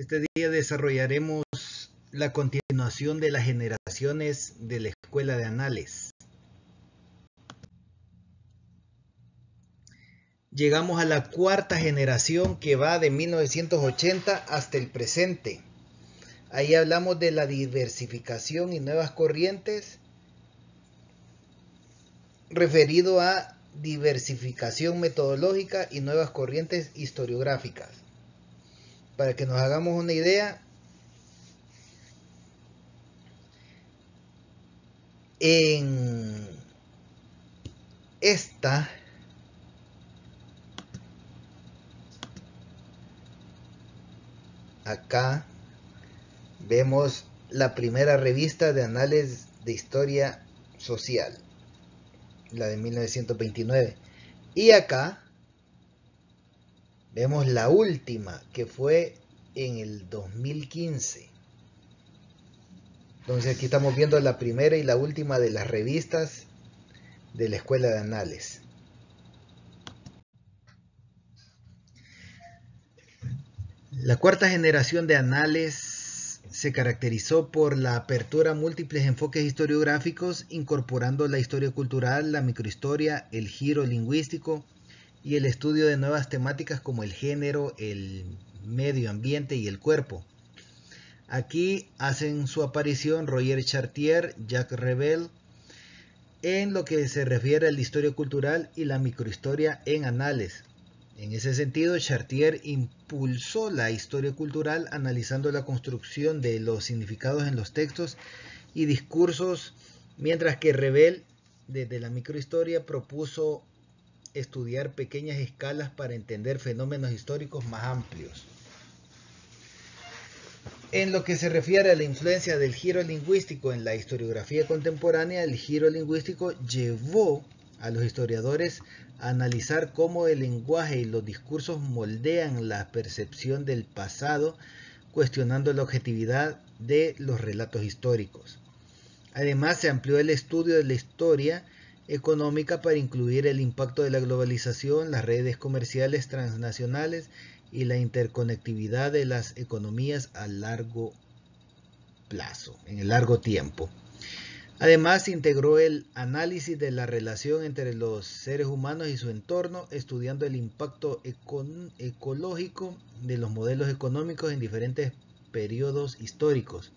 Este día desarrollaremos la continuación de las generaciones de la Escuela de Anales. Llegamos a la cuarta generación que va de 1980 hasta el presente. Ahí hablamos de la diversificación y nuevas corrientes, referido a diversificación metodológica y nuevas corrientes historiográficas. Para que nos hagamos una idea, en esta acá vemos la primera revista de anales de historia social, la de 1929, y acá vemos la última, que fue en el 2015. Entonces aquí estamos viendo la primera y la última de las revistas de la Escuela de Anales. La cuarta generación de Anales se caracterizó por la apertura a múltiples enfoques historiográficos, incorporando la historia cultural, la microhistoria, el giro lingüístico y el estudio de nuevas temáticas como el género, el medio ambiente y el cuerpo. Aquí hacen su aparición Roger Chartier, Jacques Revel, en lo que se refiere a la historia cultural y la microhistoria en Anales. En ese sentido, Chartier impulsó la historia cultural analizando la construcción de los significados en los textos y discursos, mientras que Revel, desde la microhistoria, propuso estudiar pequeñas escalas para entender fenómenos históricos más amplios. En lo que se refiere a la influencia del giro lingüístico en la historiografía contemporánea, el giro lingüístico llevó a los historiadores a analizar cómo el lenguaje y los discursos moldean la percepción del pasado, cuestionando la objetividad de los relatos históricos. Además, se amplió el estudio de la historia económica para incluir el impacto de la globalización, las redes comerciales transnacionales y la interconectividad de las economías a largo plazo, en el largo tiempo. Además, se integró el análisis de la relación entre los seres humanos y su entorno, estudiando el impacto ecológico de los modelos económicos en diferentes periodos históricos.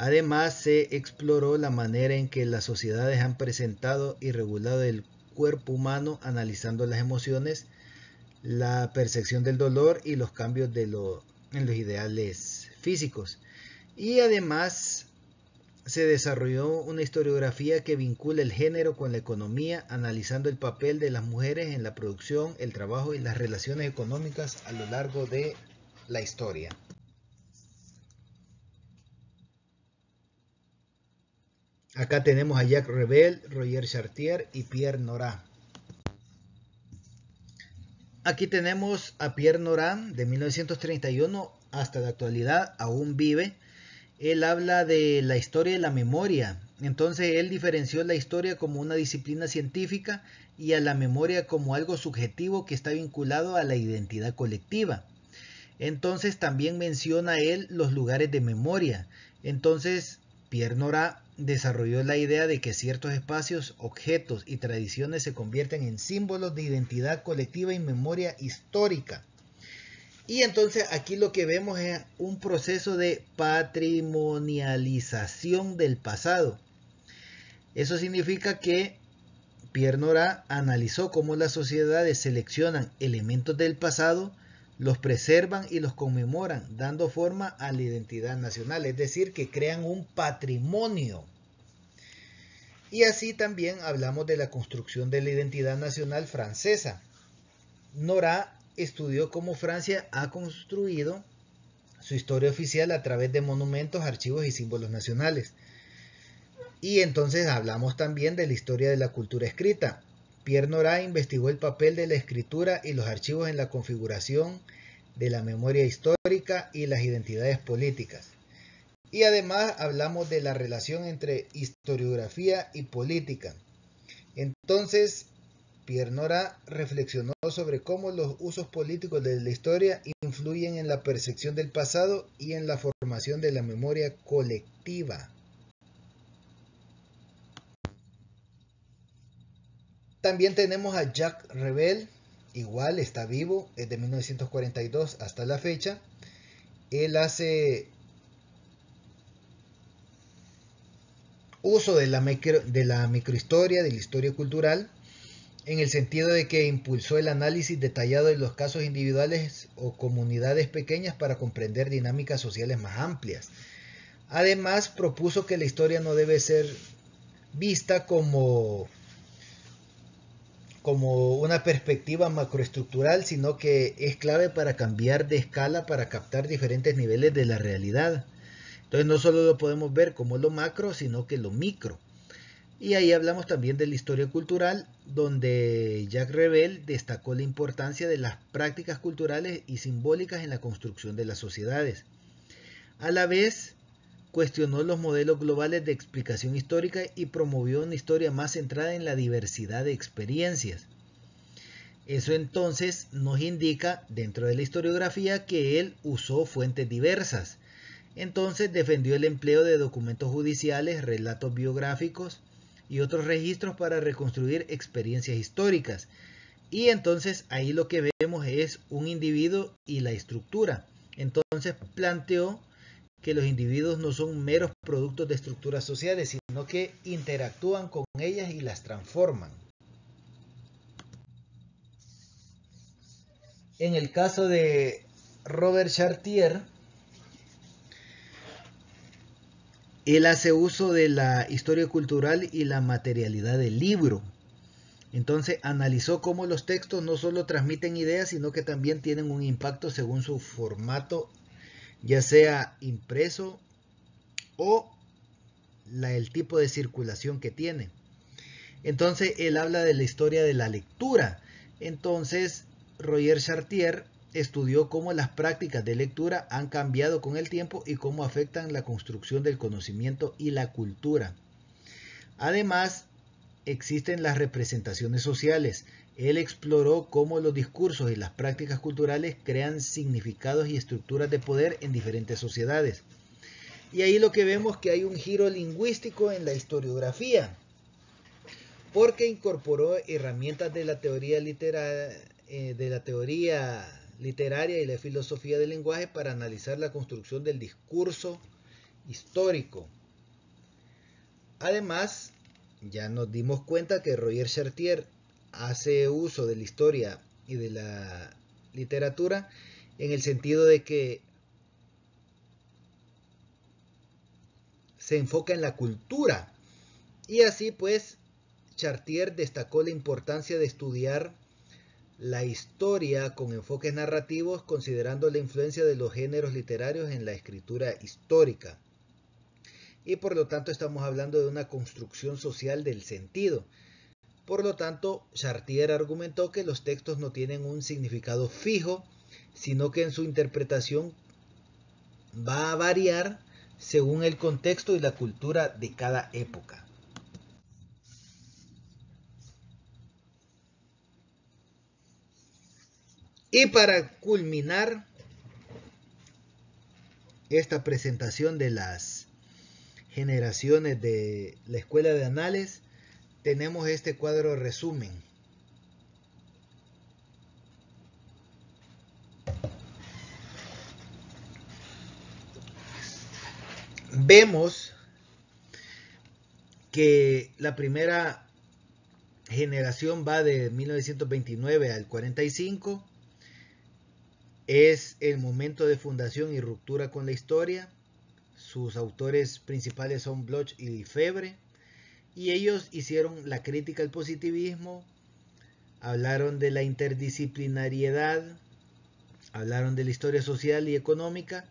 Además, se exploró la manera en que las sociedades han presentado y regulado el cuerpo humano, analizando las emociones, la percepción del dolor y los cambios en los ideales físicos. Y además se desarrolló una historiografía que vincula el género con la economía, analizando el papel de las mujeres en la producción, el trabajo y las relaciones económicas a lo largo de la historia. Acá tenemos a Jacques Revel, Roger Chartier y Pierre Nora. Aquí tenemos a Pierre Nora, de 1931 hasta la actualidad, aún vive. Él habla de la historia y la memoria. Entonces él diferenció la historia como una disciplina científica y a la memoria como algo subjetivo que está vinculado a la identidad colectiva. Entonces también menciona él los lugares de memoria. Entonces Pierre Nora desarrolló la idea de que ciertos espacios, objetos y tradiciones se convierten en símbolos de identidad colectiva y memoria histórica. Y entonces aquí lo que vemos es un proceso de patrimonialización del pasado. Eso significa que Pierre Nora analizó cómo las sociedades seleccionan elementos del pasado, los preservan y los conmemoran, dando forma a la identidad nacional, es decir, que crean un patrimonio. Y así también hablamos de la construcción de la identidad nacional francesa. Nora estudió cómo Francia ha construido su historia oficial a través de monumentos, archivos y símbolos nacionales. Y entonces hablamos también de la historia de la cultura escrita. Pierre Nora investigó el papel de la escritura y los archivos en la configuración de la memoria histórica y las identidades políticas. Y además hablamos de la relación entre historiografía y política. Entonces, Pierre Nora reflexionó sobre cómo los usos políticos de la historia influyen en la percepción del pasado y en la formación de la memoria colectiva. También tenemos a Jacques Revel, igual está vivo, es de 1942 hasta la fecha. Él hace uso de la microhistoria, de la historia cultural, en el sentido de que impulsó el análisis detallado de los casos individuales o comunidades pequeñas para comprender dinámicas sociales más amplias. Además, propuso que la historia no debe ser vista como una perspectiva macroestructural, sino que es clave para cambiar de escala para captar diferentes niveles de la realidad. Entonces no solo lo podemos ver como lo macro, sino que lo micro. Y ahí hablamos también de la historia cultural, donde Jacques Revel destacó la importancia de las prácticas culturales y simbólicas en la construcción de las sociedades. A la vez, cuestionó los modelos globales de explicación histórica y promovió una historia más centrada en la diversidad de experiencias. Eso entonces nos indica dentro de la historiografía que él usó fuentes diversas. Entonces defendió el empleo de documentos judiciales, relatos biográficos y otros registros para reconstruir experiencias históricas. Y entonces ahí lo que vemos es un individuo y la estructura. Entonces planteó que los individuos no son meros productos de estructuras sociales, sino que interactúan con ellas y las transforman. En el caso de Robert Chartier, él hace uso de la historia cultural y la materialidad del libro. Entonces analizó cómo los textos no solo transmiten ideas, sino que también tienen un impacto según su formato, ya sea impreso o el tipo de circulación que tiene. Entonces él habla de la historia de la lectura. Entonces Roger Chartier estudió cómo las prácticas de lectura han cambiado con el tiempo y cómo afectan la construcción del conocimiento y la cultura. Además, existen las representaciones sociales. Él exploró cómo los discursos y las prácticas culturales crean significados y estructuras de poder en diferentes sociedades. Y ahí lo que vemos es que hay un giro lingüístico en la historiografía, porque incorporó herramientas de la teoría literaria y la filosofía del lenguaje para analizar la construcción del discurso histórico. Además, ya nos dimos cuenta que Roger Chartier hace uso de la historia y de la literatura en el sentido de que se enfoca en la cultura. Y así pues, Chartier destacó la importancia de estudiar la historia con enfoques narrativos, considerando la influencia de los géneros literarios en la escritura histórica. Y por lo tanto estamos hablando de una construcción social del sentido. Por lo tanto, Chartier argumentó que los textos no tienen un significado fijo, sino que en su interpretación va a variar según el contexto y la cultura de cada época. Y para culminar esta presentación de las generaciones de la Escuela de Anales, tenemos este cuadro resumen. Vemos que la primera generación va de 1929 al 45. Es el momento de fundación y ruptura con la historia. Sus autores principales son Bloch y Lefebvre. Y ellos hicieron la crítica al positivismo, hablaron de la interdisciplinariedad, hablaron de la historia social y económica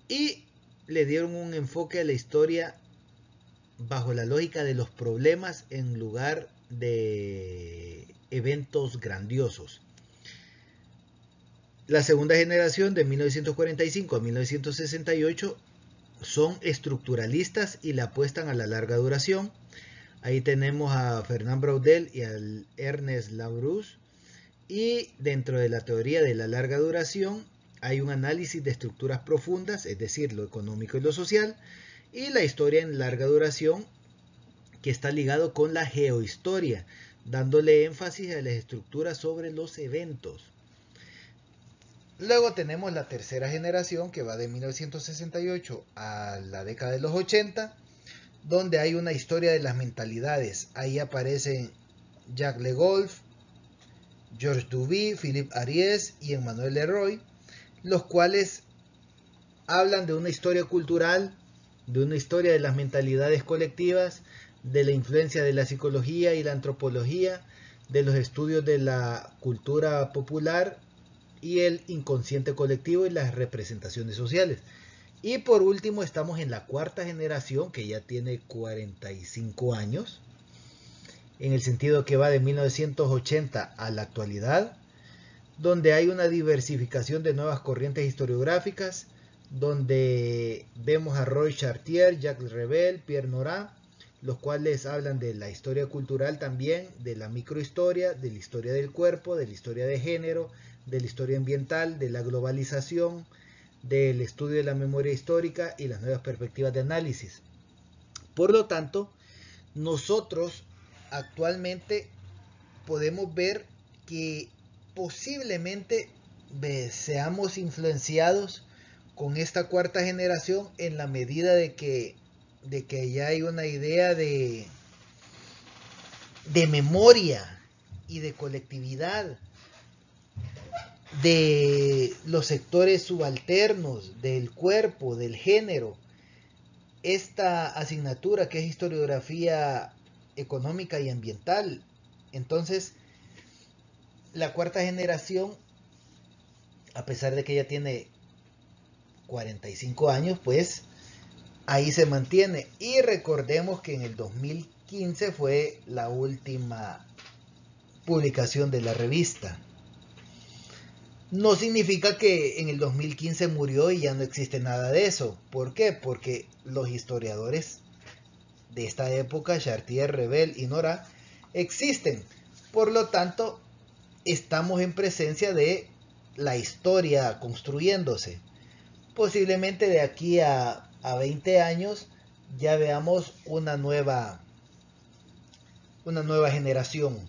y le dieron un enfoque a la historia bajo la lógica de los problemas en lugar de eventos grandiosos. La segunda generación de 1945 a 1968 son estructuralistas y le apuestan a la larga duración. Ahí tenemos a Fernand Braudel y a Ernest Labrousse. Y dentro de la teoría de la larga duración hay un análisis de estructuras profundas, es decir, lo económico y lo social, y la historia en larga duración, que está ligado con la geohistoria, dándole énfasis a las estructuras sobre los eventos. Luego tenemos la tercera generación, que va de 1968 a la década de los 80, donde hay una historia de las mentalidades. Ahí aparecen Jacques Le Goff, Georges Duby, Philippe Ariès y Emmanuel Leroy, los cuales hablan de una historia cultural, de una historia de las mentalidades colectivas, de la influencia de la psicología y la antropología, de los estudios de la cultura popular y el inconsciente colectivo y las representaciones sociales. Y por último estamos en la cuarta generación, que ya tiene 45 años, en el sentido que va de 1980 a la actualidad, donde hay una diversificación de nuevas corrientes historiográficas, donde vemos a Roy Chartier, Jacques Rebel, Pierre Nora, los cuales hablan de la historia cultural también, de la microhistoria, de la historia del cuerpo, de la historia de género, de la historia ambiental, de la globalización, del estudio de la memoria histórica y las nuevas perspectivas de análisis. Por lo tanto, nosotros actualmente podemos ver que posiblemente seamos influenciados con esta cuarta generación en la medida de que ya hay una idea de memoria y de colectividad, de los sectores subalternos, del cuerpo, del género. Esta asignatura que es historiografía económica y ambiental. Entonces, la cuarta generación, a pesar de que ya tiene 45 años, pues ahí se mantiene. Y recordemos que en el 2015 fue la última publicación de la revista. No significa que en el 2015 murió y ya no existe nada de eso. ¿Por qué? Porque los historiadores de esta época, Chartier, Rebel y Nora, existen. Por lo tanto, estamos en presencia de la historia construyéndose. Posiblemente de aquí a 20 años ya veamos una nueva generación.